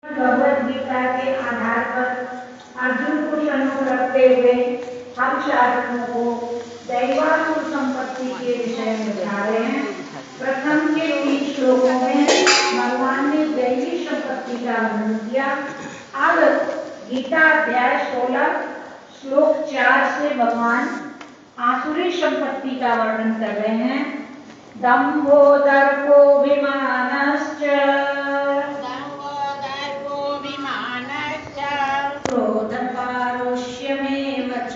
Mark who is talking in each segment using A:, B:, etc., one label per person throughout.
A: भगवद गीता के आधार पर अर्जुन को शरणों रखते हुए हम साधकों को दैवासुर संपत्ति के विषय में बता रहे हैं। प्रथम के 3 श्लोकों में भगवान ने दैवी संपत्ति का वर्णन किया। अब गीता अध्याय 16 श्लोक 4 से भगवान आसुरी संपत्ति का वर्णन कर रहे हैं। दम्भो दर्पोऽभिमानश्च क्रोधपारुष्यमेव च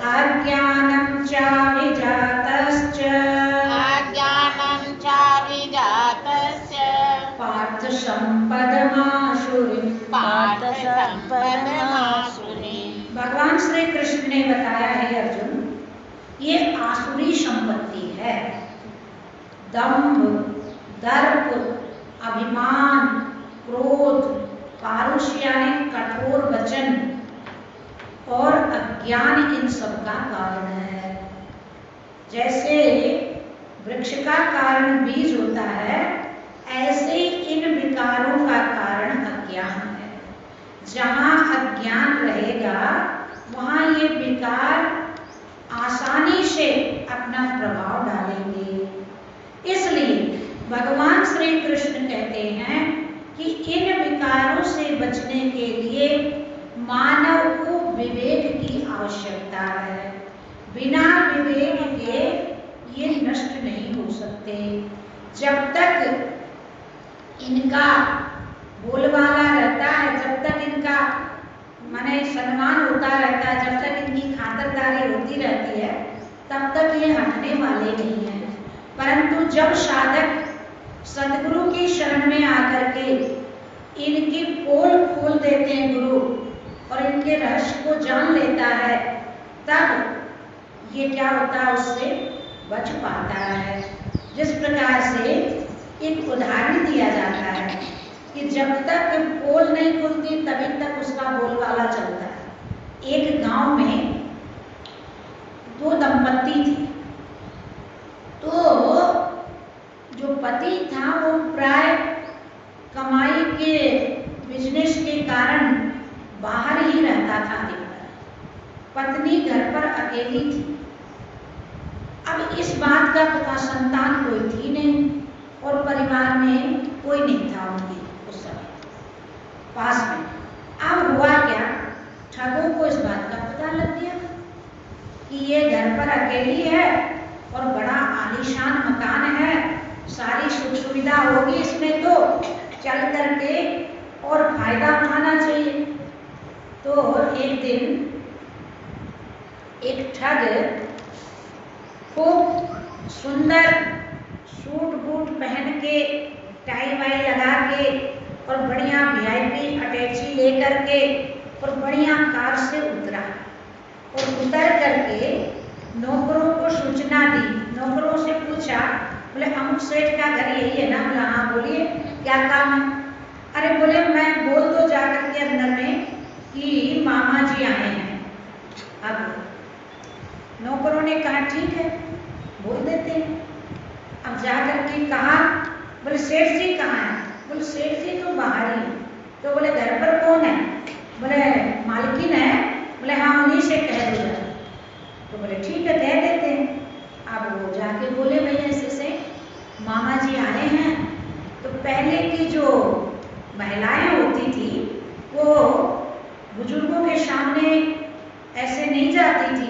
A: अज्ञानं चाभिजातश्च पार्थसम्पदमासुरीम्। भगवान श्री कृष्ण ने बताया है अर्जुन, ये आसुरी संपत्ति है। दंभ, दर्प, अभिमान, क्रोध, पारुष्य यानी कठोर वचन और अज्ञान इन सब का कारण है। जैसे वृक्ष का कारण बीज होता है, ऐसे इन विकारों का कारण अज्ञान है। जहाँ अज्ञान रहेगा वहाँ ये विकार आसानी से अपना प्रभाव डालेंगे। इसलिए भगवान श्री कृष्ण कहते हैं कि इन विकारों से बचने के लिए मानव को विवेक की आवश्यकता है। बिना विवेक के ये नष्ट नहीं हो सकते। जब तक इनका बोलबाला रहता है, जब तक इनका माने सम्मान होता रहता है, जब तक इनकी खातिरदारी होती रहती है, तब तक ये हटने वाले नहीं हैं। परंतु जब साधक सदगुरु की शरण में आकर के इनकी पोल खोल देते हैं गुरु और इनके रहस्य को जान लेता है, तब ये क्या होता है, उससे बच पाता है। जिस प्रकार से एक उदाहरण दिया जाता है कि जब तक पोल नहीं खुलती तभी तक उसका बोलबाला चलता है। एक गांव में 2 दंपत्ति थे। तो जो पति था वो प्राय कमाई के बिजनेस के कारण बाहर ही रहता था अधिकतर। पत्नी घर पर अकेली थी। अब इस बात का पता, संतान कोई थी नहीं और परिवार में कोई नहीं था उनके उस समय पास में। अब हुआ क्या, ठगों को इस बात का पता लग गया कि ये घर पर अकेली है और बड़ा आलीशान मकान है, सारी सुख सुविधा होगी इसमें, तो चल करके और फायदा उठाना चाहिए। तो एक दिन एक ठग खूब सुंदर सूट बूट पहन के, टाई वाई लगा के और बढ़िया VIP अटैची लेकर के और बढ़िया कार से उतरा और उतर करके नौकरों को सूचना दी। नौकरों से पूछा, बोले अमुक सेठ का घर यही है ना? बोला हाँ बोलिए, क्या काम है? अरे बोले मैं बोल दो जाकर के अंदर में कि मामा जी आए हैं। अब नौकरों ने कहा ठीक है बोल देते हैं। अब जाकर के कहा, बोले सेठ जी कहाँ है? बोले सेठ जी तो बाहर ही। तो बोले घर पर कौन है? बोले मालकिन है। बोले हाँ उन्हीं से कह दो। तो बोले ठीक है कह देते हैं। अब वो जाके बोले भैया ऐसे मामा जी आए हैं। तो पहले की जो महिलाएं होती थी वो बुजुर्गों के सामने ऐसे नहीं जाती थी,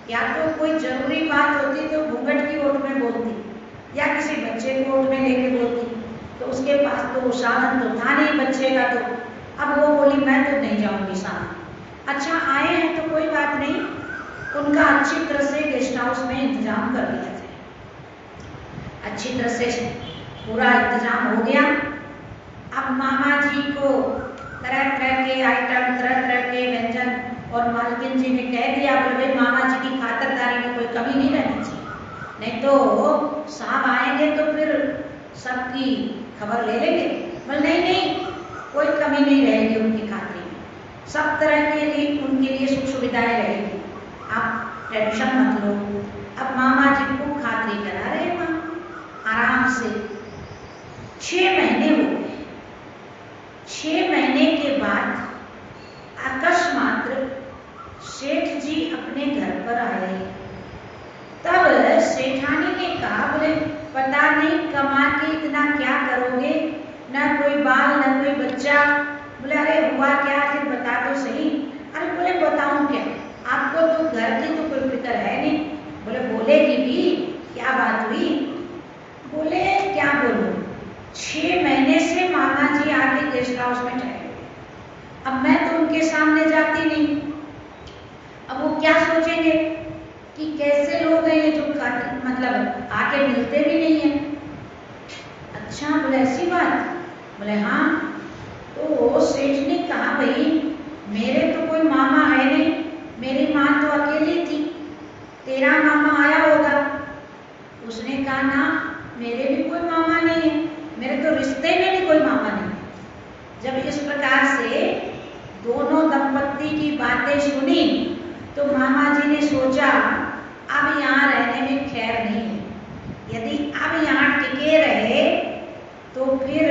A: या तो कोई जरूरी बात होती तो घूंघट की ओट में बोलती या किसी बच्चे को ओट में लेके बोलती। तो उसके पास तो वो साधन तो था नहीं बच्चे का। तो अब वो बोली मैं तो नहीं जाऊंगी सामने। अच्छा आए हैं तो कोई बात नहीं, उनका अच्छी तरह से गेस्ट हाउस में इंतजाम कर दिया जाए। अच्छी तरह से पूरा इंतजाम हो गया। अब मामा जी को तरह तरह के आइटम, तरह तरह के व्यंजन, और मालकिन जी ने कह दिया, बोले भाई मामा जी की खातिरदारी में कोई कमी नहीं रहनी चाहिए, नहीं तो साहब आएंगे तो फिर सबकी खबर ले लेंगे। बोले नहीं नहीं कोई कमी नहीं रहेगी उनकी खातिरी में, सब तरह के लिए उनके लिए सुख सुविधाएं रहेगी, आप टेंशन मत लो। अब मामा जी को खातिरी करा रहे हैं आराम से। 6 महीने हो गए। 6 महीने के बाद अकस्मात सेठ जी अपने घर पर आए। तब सेठानी ने कहा, बोले पता नहीं कमा के इतना क्या करोगे, ना कोई बाल ना कोई बच्चा। बोले अरे हुआ क्या, फिर बता तो सही। अरे बोले बताऊं क्या, आपको तो घर की तो कोई फिक्र है नहीं। बोले बोलेगी भी, क्या बात हुई। बोले क्या बोलूं, 6 महीने से मामा जी आके गेस्ट हाउस में ठहरे। अब मैं तो उनके सामने जाती नहीं। अब वो क्या सोचेंगे कि कैसे लोग हैं ये जो मतलब आके मिलते भी नहीं है। अच्छा, बोले ऐसी बात। बोले हाँ। तो सेठ ने कहा, भाई मेरे तो कोई मामा है नहीं, मेरी माँ तो अकेली थी, तेरा मामा आया होगा। उसने कहा ना, मेरे भी कोई मामा नहीं है, मेरे तो रिश्ते में भी कोई मामा नहीं है। जब इस प्रकार से दोनों दंपत्ति की बातें सुनी तो मामा जी ने सोचा अब यहाँ रहने में खैर नहीं है। यदि अब यहाँ टिके रहे तो फिर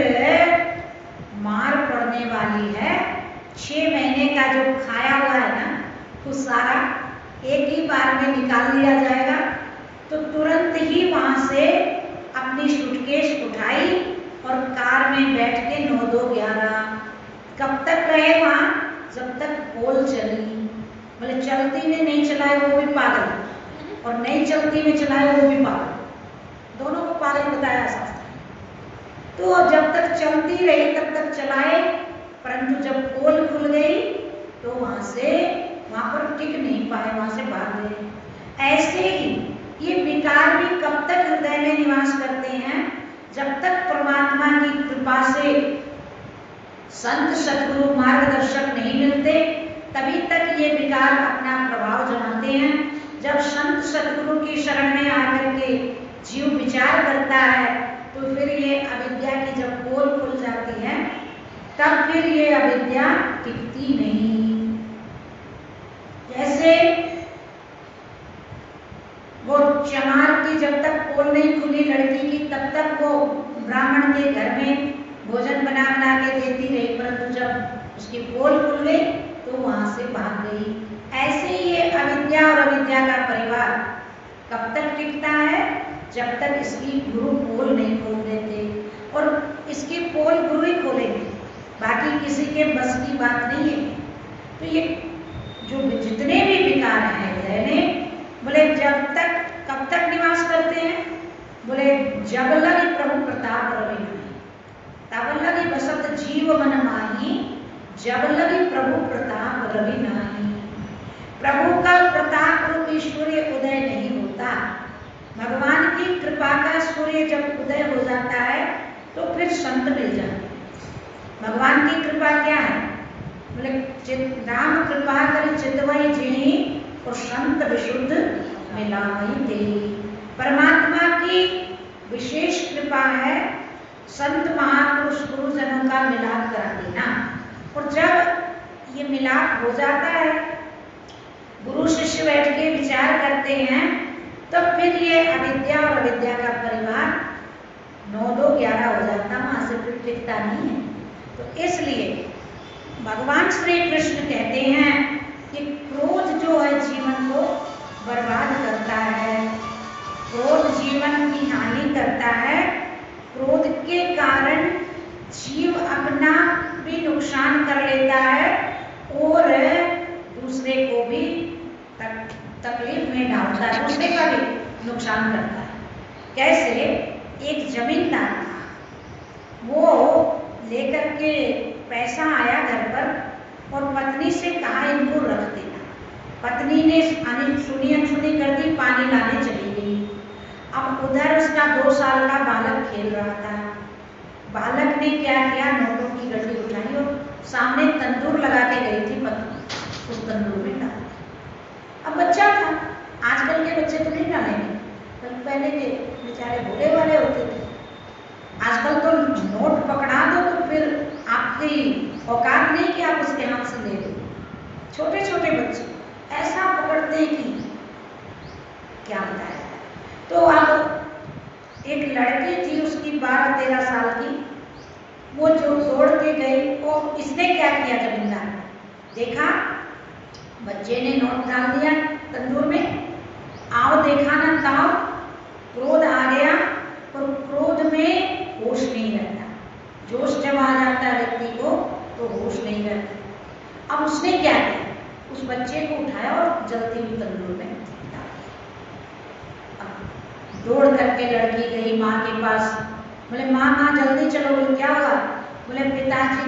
A: मार पड़ने वाली है। 6 महीने का जो खाया हुआ है ना, वो सारा एक ही बार में निकाल लिया जाएगा। तो तुरंत ही वहां से अपनी सूटकेस उठाई और कार में बैठ के 9, 2, 11 कब तक रहे वहां, जब तक पोल चली। बोले चलती में नहीं चलाए वो भी पागल, और नहीं चलती में चलाए वो भी पागल, दोनों को पागल बताया शास्त्र। तो जब तक चलती रही तब तक चलाए, परंतु जब पोल खुल गई तो वहां पर टिक नहीं पाए, वहां से भाग गए। ऐसे ही ये विकार भी कब तक हृदय में निवास करते हैं, जब तक परमात्मा की कृपा से संत सद्गुरु मार्गदर्शक नहीं मिलते, तभी तक ये विकार अपना प्रभाव जमाते हैं। जब संत सद्गुरु की शरण में आकर के जीव विचार करता है तो फिर ये अविद्या की जब पोल खुल जाती है तब फिर ये अविद्या टिकती नहीं। जैसे वो चमार की जब तक पोल नहीं खुली लड़की की, तब तक वो ब्राह्मण के घर में भोजन बना बना के देती रही, परंतु जब उसकी पोल खुल गई तो वहां से भाग गई। ऐसे ही ये अविद्या और अविद्या का परिवार कब तक टिकता है, जब तक इसकी गुरु पोल नहीं खोल देते। और इसकी पोल गुरु ही खोलेंगे, बाकी किसी के बस की बात नहीं है। तो ये जो जितने भी विकार हैं हृदय में, बोले जब तक कब तक निवास करते हैं, बोले जब लगी प्रभु प्रताप रवि नहीं, तब लगी बसत जीव मन माही, जब लगी प्रभु प्रताप रवि नाही। प्रभु का प्रताप रूपी सूर्य उदय नहीं होता। भगवान की कृपा का सूर्य जब उदय हो जाता है तो फिर संत मिल जाते हैं। भगवान की कृपा क्या है, बोले राम कृपा कर चितवई जिहि, और संत विशुद्ध मिलावई देहि। परमात्मा की विशेष कृपा है संत महापुरुष गुरुजनों का मिलाप करा देना। और जब ये मिलाप हो जाता है, गुरु शिष्य बैठ के विचार करते हैं, तो फिर ये अविद्या और अविद्या का परिवार 9, 2, 11 हो जाता, वहां से फिर टिकता नहीं है। तो इसलिए भगवान श्री कृष्ण कहते हैं कि क्रोध जो है जीवन को बर्बाद करता है, क्रोध जीवन की हानि करता है। क्रोध के कारण जीव अपना भी नुकसान कर लेता है और दूसरे को भी तकलीफ में डालता है, दूसरे का भी नुकसान करता है। कैसे, एक जमींदार था, वो लेकर के पैसा आया घर पर और पत्नी से कहा इनको रख देना। पत्नी ने सुनी अनसुनी कर दी, पानी लाने चली गई। अब उधर उसका 2 साल का बालक खेल रहा था। बालक ने क्या किया, नोटों की गड्डी उठाई और सामने तंदूर लगा के गई थी पत्नी, उस तंदूर में डाल। अब बच्चा था, आजकल के बच्चे तो नहीं डालेंगे, पहले के बेचारे भोले वाले होते थे। आजकल तो नोट पकड़ा दो तो फिर आपकी औकात नहीं कि आप उसके हाथ से ले लो। छोटे छोटे बच्चे ऐसा पकड़ते हैं कि क्या बताया। तो अब एक लड़की थी, उसकी 12, 13 साल की, वो जो दौड़ के गई, वो इसने क्या किया? जमींदार देखा बच्चे ने नोट डाल दिया तंदूर में, आओ देखा ना ताओ, क्रोध आ गया, पर क्रोध में होश नहीं रहता। जोश जब आ जाता है व्यक्ति को तो होश नहीं रहता। अब उसने क्या किया? उस बच्चे को उठाया और जलती हुई तंदूर में डाल दिया। अब दौड़ करके लड़की गई माँ के पास, बोले माँ माँ जल्दी चलो। बोले क्या हुआ? बोले पिताजी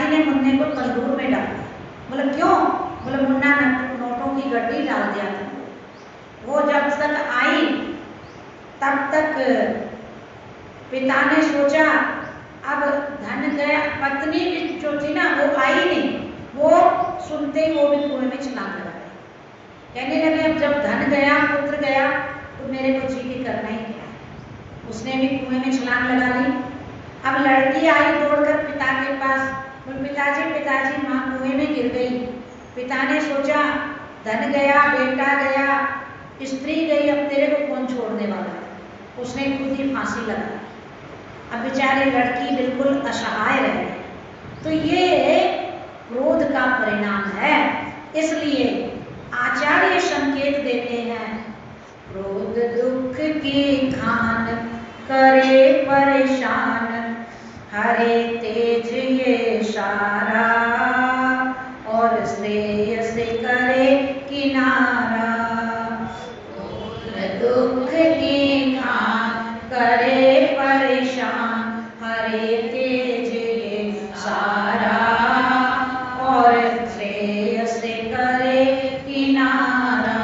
A: ने मुन्ने को तंदूर में डाल दिया। बोले क्यों? बोले मुन्ना नोटों की गड्डी डाल दिया था। वो जब तक आई तब तक पिता ने सोचा अब धन गया। पत्नी भी जो थी ना वो आई नहीं, वो सुनते ही वो भी कुएं में छलांग लगा गई। कहने लगे अब जब धन गया, पुत्र गया, तो मेरे को जी के करना ही क्या है। उसने भी कुएं में छलांग लगा ली। अब लड़की आई दौड़कर पिता के पास, बोले पिताजी माँ कुएं में गिर गई। पिता ने सोचा धन गया, बेटा गया, स्त्री गई, अब तेरे को कौन छोड़ने वाला है। उसने खुद ही फांसी लगा। अब बेचारी लड़की बिल्कुल असहाय रह गई। तो ये क्रोध का परिणाम है। इसलिए आचार्य संकेत देते हैं, क्रोध दुख की खान करे परेशान, हरे तेज ये सारा, और श्रेयस करे किनारा। दुख की खान करे परेशान, हरे तेज ये सारा, और श्रेयस करे किनारा।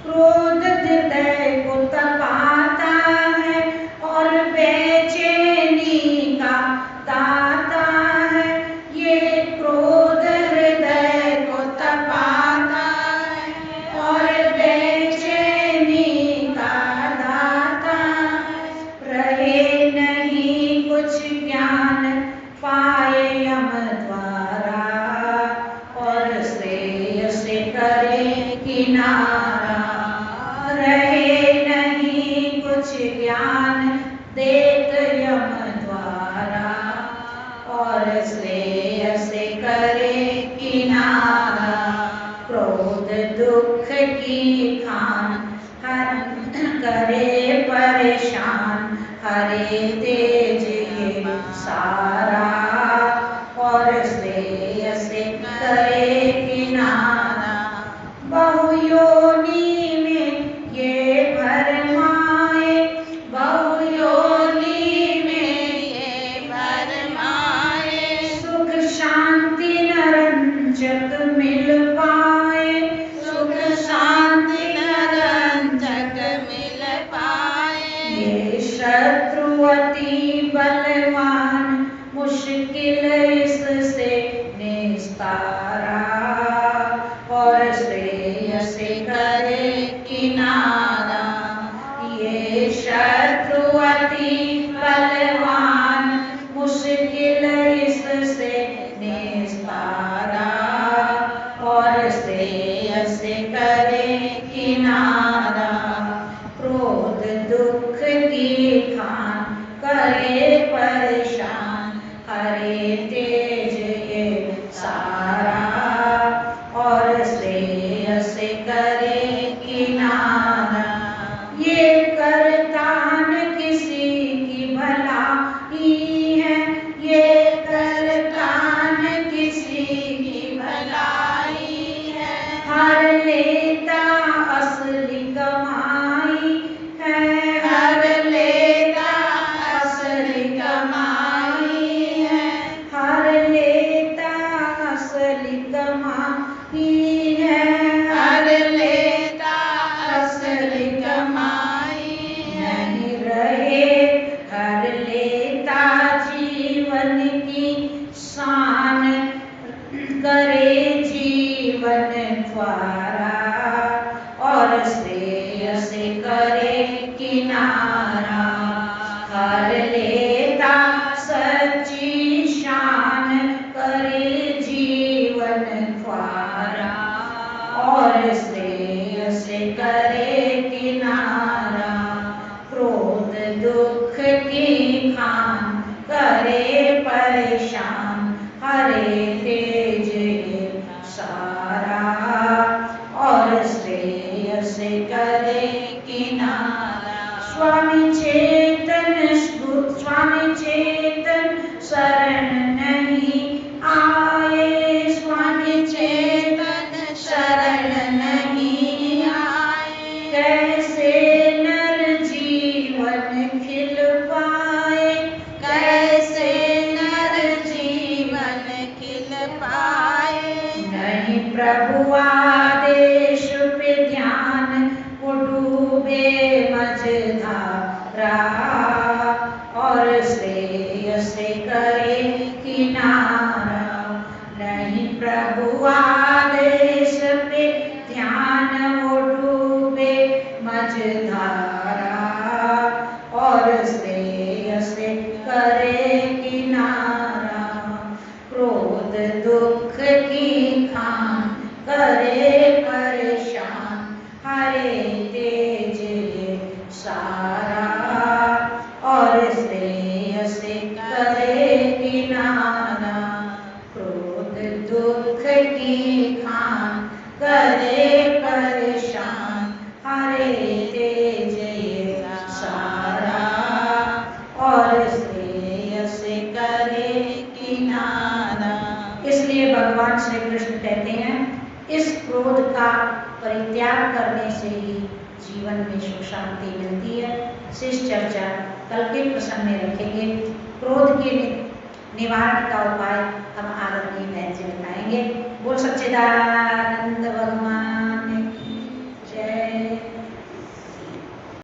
A: क्रोध हृदय को तपाता है और बेचैनी का दाता है। ये क्रोध हृदय को तपाता है और बेचैनी का दाता है। रहे नहीं कुछ ज्ञान पाए यम द्वारा, और श्रेयस करे किनारा। रहे नहीं कुछ ज्ञान देत यम द्वारा, और श्रेयस करे किनारा। क्रोध दुख की खान करे परेशान, हरे तेज ये सारा, और श्रेयस करे किनारा। बहुयोनि में ये भरमाए, बहुयोनि में ये भरमाए, सुख शांति नरंजक मिल पाए, सुख शांति नरंजक मिल पाए। ये शत्रु अति बलवान, मुश्किल इससे निस्तारा, और श्रेयस करे किनारा। ये शत्रु अति बलवान, मुश्किल इससे निस्तारा, और श्रेयस करे किनारा। क्रोध दुख की खान करे परेशान, हरे तेज ये सारा, और श्रेयस करे किनारा। ये करतान किसी की भलाई है, ये करतान किसी की भलाई है, हर लेता असली कमाई है, हर लेता असली कमाई है, हर लेता असली कमाई है, हर लेता असली कमाई। नहीं रहे हर लेता जीवन की शान, करे जीवन द्वारा, और श्रेयस करे किनारा। हर लेता सच्ची शान, करे जीवन द्वारा, और श्रेयस करे किनारा। क्रोध दुख की खान करे परेशान, हरे तेज ये सारा, और श्रेयस करे किनारा। स्वामी चेतन शरण नहीं आए, स्वामी चेतन शरण नहीं आए। कैसे नर जीवन खिल पाए, कैसे नर जीवन खिल पाए। नहीं प्रभु आदेश पे ध्यान, वो डूबे मझधारा, और श्रेयस करे किनारा। नहीं प्रभु आदेश पे ध्यान, वो डूबे मझधारा, और श्रेयस करे किनारा। क्रोध दुख की खान करे परेशान, हरे तेज ये सारा, और श्रेयस करे किनारा। क्रोध दुख की खान करे परेशान, हरे तेज ये सारा, और श्रेयस करे किनारा। इसलिए भगवान श्री कृष्ण कहते हैं, इस क्रोध का परित्याग करने से ही जीवन में सुख शांति मिलती है। शेष चर्चा कल के प्रसंग में रखेंगे। क्रोध के निवारण का उपाय हम आदरणीय बहन से बताएंगे। बोल सच्चिदानंद भगवान